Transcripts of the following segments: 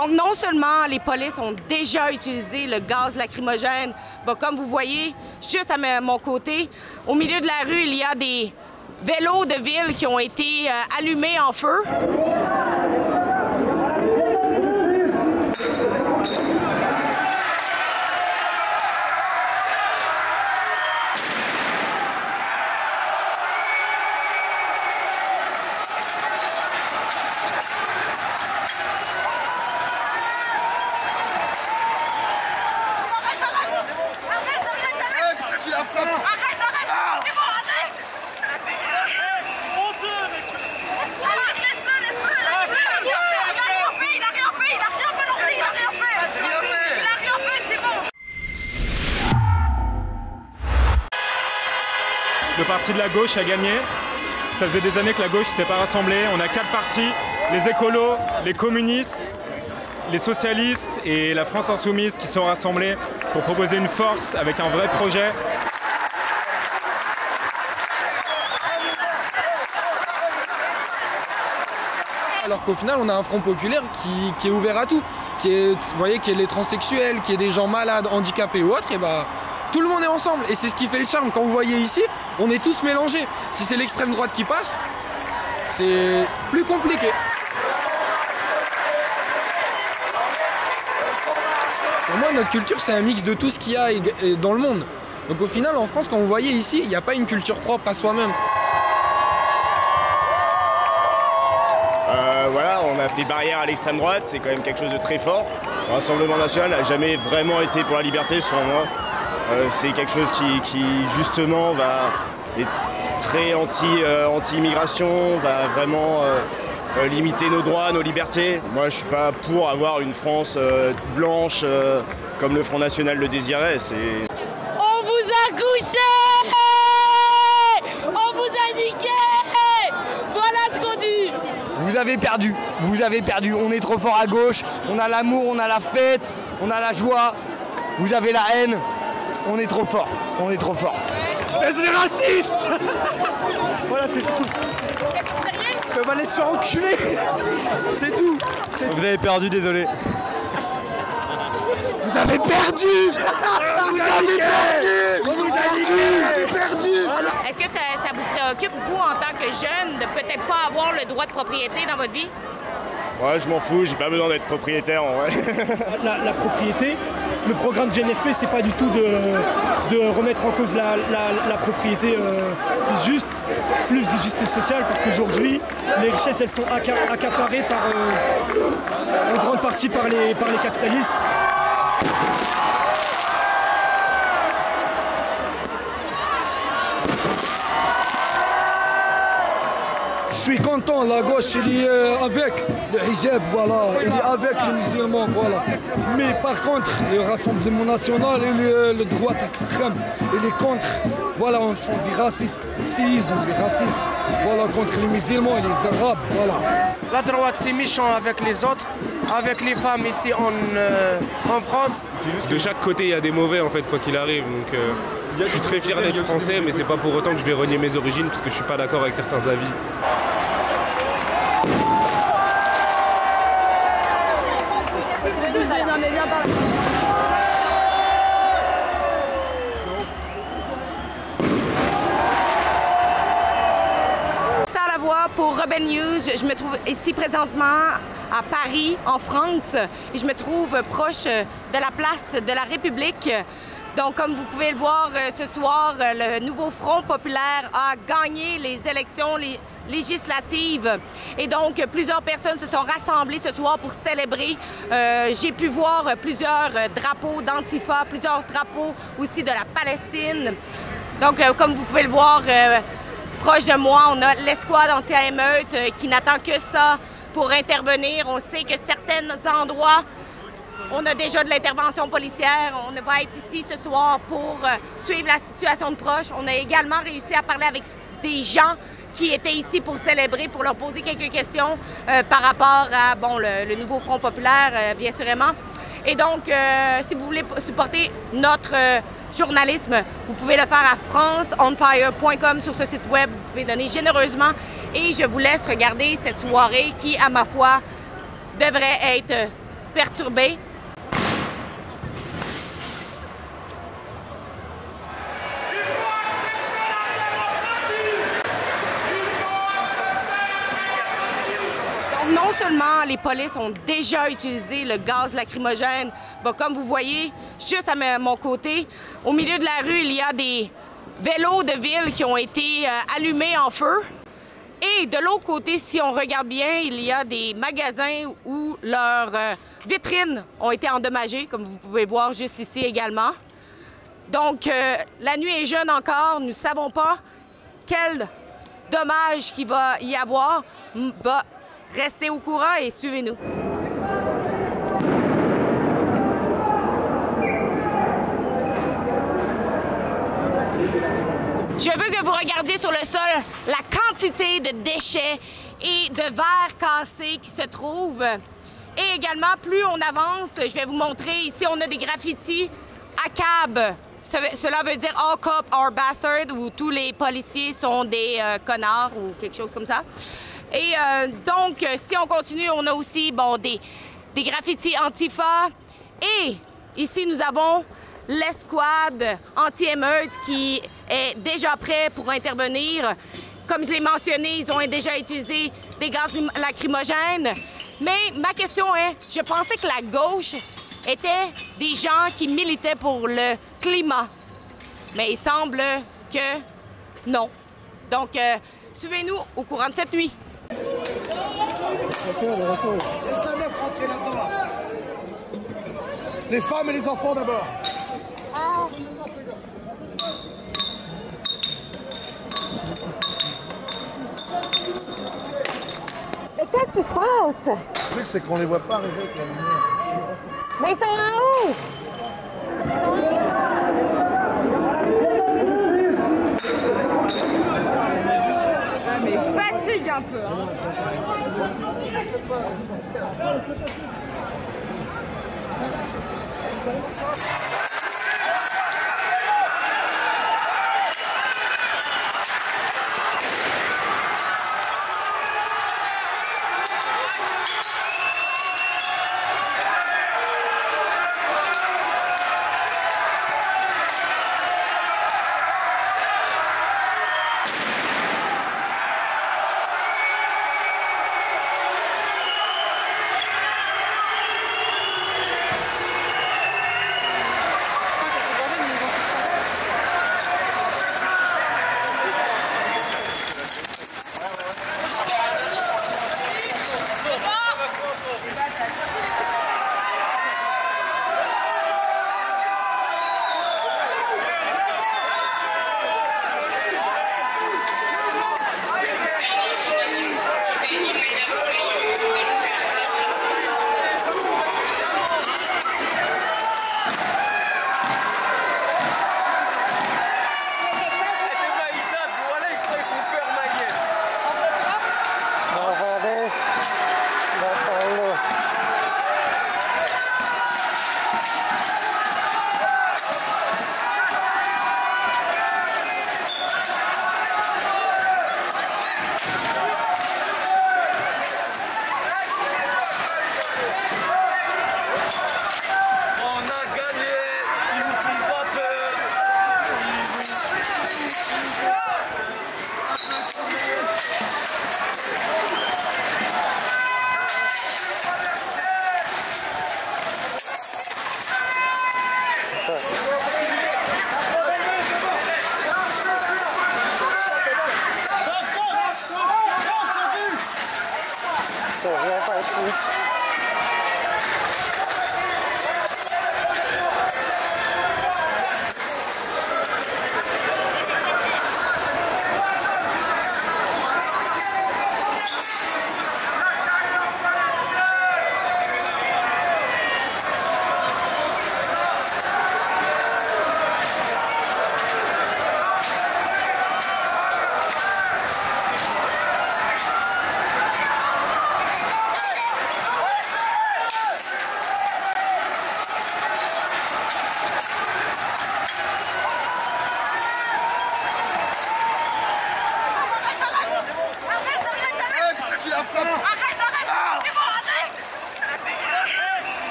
Donc, non seulement les polices ont déjà utilisé le gaz lacrymogène, comme vous voyez, juste à mon côté, au milieu de la rue, il y a des vélos de ville qui ont été allumés en feu. Le parti de la gauche a gagné. Ça faisait des années que la gauche ne s'était pas rassemblée. On a 4 partis, les écolos, les communistes, les socialistes et la France insoumise qui sont rassemblés pour proposer une force avec un vrai projet. Alors qu'au final, on a un front populaire qui est ouvert à tout, vous voyez, qui est les transsexuels, qui est des gens malades, handicapés ou autres, et bah tout le monde est ensemble. Et c'est ce qui fait le charme. Quand vous voyez ici, on est tous mélangés. Si c'est l'extrême droite qui passe, c'est plus compliqué. Pour moi, notre culture, c'est un mix de tout ce qu'il y a dans le monde. Donc au final, en France, quand vous voyez ici, il n'y a pas une culture propre à soi-même. Voilà, on a fait barrière à l'extrême droite, c'est quand même quelque chose de très fort. Le Rassemblement national n'a jamais vraiment été pour la liberté, selon moi. C'est quelque chose qui justement est très anti-immigration, va vraiment limiter nos droits, nos libertés. Moi, je suis pas pour avoir une France blanche comme le Front National le désirait. On vous a couché! On vous a niqué! Voilà ce qu'on dit! Vous avez perdu, on est trop fort à gauche, on a l'amour, on a la fête, on a la joie, vous avez la haine, on est trop fort, on est trop fort. Mais c'est des racistes. Voilà, c'est tout. On va les se faire enculer. C'est tout. Vous avez perdu, désolé. Vous avez perdu. Vous avez perdu. Est-ce que ça vous préoccupe, vous, en tant que jeune, de peut-être pas avoir le droit de propriété dans votre vie? Ouais, je m'en fous, j'ai pas besoin d'être propriétaire en vrai. La propriété, le programme du NFP, c'est pas du tout de remettre en cause la propriété, c'est juste plus de justice sociale parce qu'aujourd'hui, les richesses, elles sont accaparées en grande partie par les capitalistes. Je suis content, la gauche il est avec le hijab, voilà, il est avec les musulmans, voilà. Mais par contre, le Rassemblement national et le droit extrême, il est contre, voilà, on sont des racistes, séisme, des racistes, voilà, contre les musulmans et les arabes, voilà. La droite c'est méchant avec les autres, avec les femmes ici en France. De chaque côté il y a des mauvais en fait, quoi qu'il arrive, donc je suis très fier d'être français, mais c'est pas pour autant que je vais renier mes origines parce que je suis pas d'accord avec certains avis. Ça la voix pour Rebelle News. Je me trouve ici présentement à Paris, en France, et je me trouve proche de la place de la République. Donc, comme vous pouvez le voir ce soir, le nouveau Front populaire a gagné les élections législatives. Et donc, plusieurs personnes se sont rassemblées ce soir pour célébrer. J'ai pu voir plusieurs drapeaux d'Antifa, plusieurs drapeaux aussi de la Palestine. Donc, comme vous pouvez le voir, proche de moi, on a l'escouade anti-émeute qui n'attend que ça pour intervenir. On sait que certains endroits, on a déjà de l'intervention policière. On va être ici ce soir pour suivre la situation de proche. On a également réussi à parler avec des gens qui étaient ici pour célébrer, pour leur poser quelques questions par rapport à le nouveau Front populaire, bien sûrement. Et donc, si vous voulez supporter notre journalisme, vous pouvez le faire à franceonfire.com sur ce site web. Vous pouvez donner généreusement. Et je vous laisse regarder cette soirée qui, à ma foi, devrait être perturbé. Donc, non seulement les polices ont déjà utilisé le gaz lacrymogène, comme vous voyez, juste à mon côté, au milieu de la rue, il y a des vélos de ville qui ont été allumés en feu. Et de l'autre côté, si on regarde bien, il y a des magasins où leurs vitrines ont été endommagées, comme vous pouvez voir juste ici également. Donc, la nuit est jeune encore, nous ne savons pas quel dommage qu'il va y avoir. Restez au courant et suivez-nous. Je veux que vous regardiez sur le sol la quantité de déchets et de verres cassés qui se trouvent. Et également, plus on avance, je vais vous montrer, ici on a des graffitis à cab. Cela veut dire all cop are bastard, où tous les policiers sont des connards ou quelque chose comme ça. Et donc, si on continue, on a aussi des graffitis Antifa. Et ici, nous avons l'escouade anti-émeute qui est déjà prêt pour intervenir. Comme je l'ai mentionné, ils ont déjà utilisé des gaz lacrymogènes. Mais ma question est, je pensais que la gauche était des gens qui militaient pour le climat. Mais il semble que non. Donc, suivez-nous au courant de cette nuit. Les femmes et les enfants d'abord. Mais qu'est-ce qui se passe? Le truc, c'est qu'on les voit pas arriver avec la lumière. Mais ils sont en haut! Mais fatigue un peu, hein?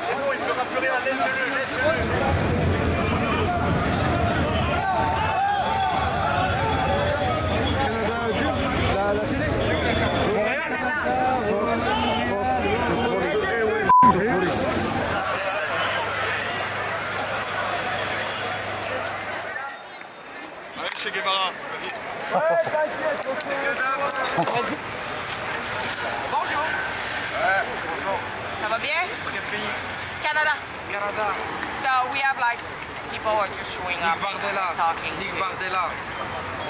C'est bon, il ne fera plus rien, laisse-le, laisse-le. Chez Guevara, vas-y. Ouais, t'inquiète, Bonjour. Ouais, bonjour. Ça va bien? Quel pays? Canada. Canada. So we have like people who are just showing up, Nick Bardella. talking Nick to- Bardella.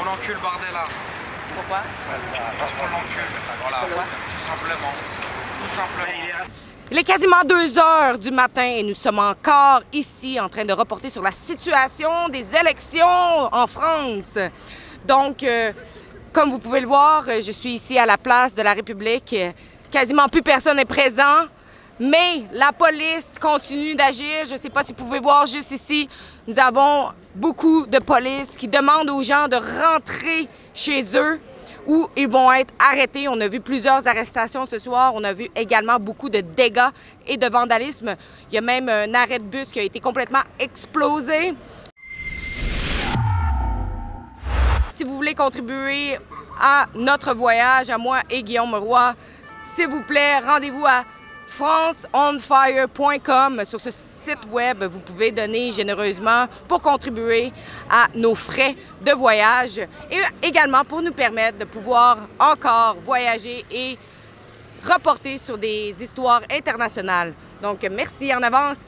On encule Bardella. Pourquoi? Parce qu'on l'encule. Voilà. Pourquoi? Tout simplement. Tout simplement. Il est quasiment 2 heures du matin et nous sommes encore ici en train de reporter sur la situation des élections en France. Donc, comme vous pouvez le voir, je suis ici à la place de la République. Quasiment plus personne n'est présent, mais la police continue d'agir. Je ne sais pas si vous pouvez voir juste ici, nous avons beaucoup de police qui demandent aux gens de rentrer chez eux où ils vont être arrêtés. On a vu plusieurs arrestations ce soir. On a vu également beaucoup de dégâts et de vandalisme. Il y a même un arrêt de bus qui a été complètement explosé. Si vous voulez contribuer à notre voyage, à moi et Guillaume Roy, s'il vous plaît, rendez-vous à franceonfire.com. Sur ce site web, vous pouvez donner généreusement pour contribuer à nos frais de voyage et également pour nous permettre de pouvoir encore voyager et reporter sur des histoires internationales. Donc, merci en avance.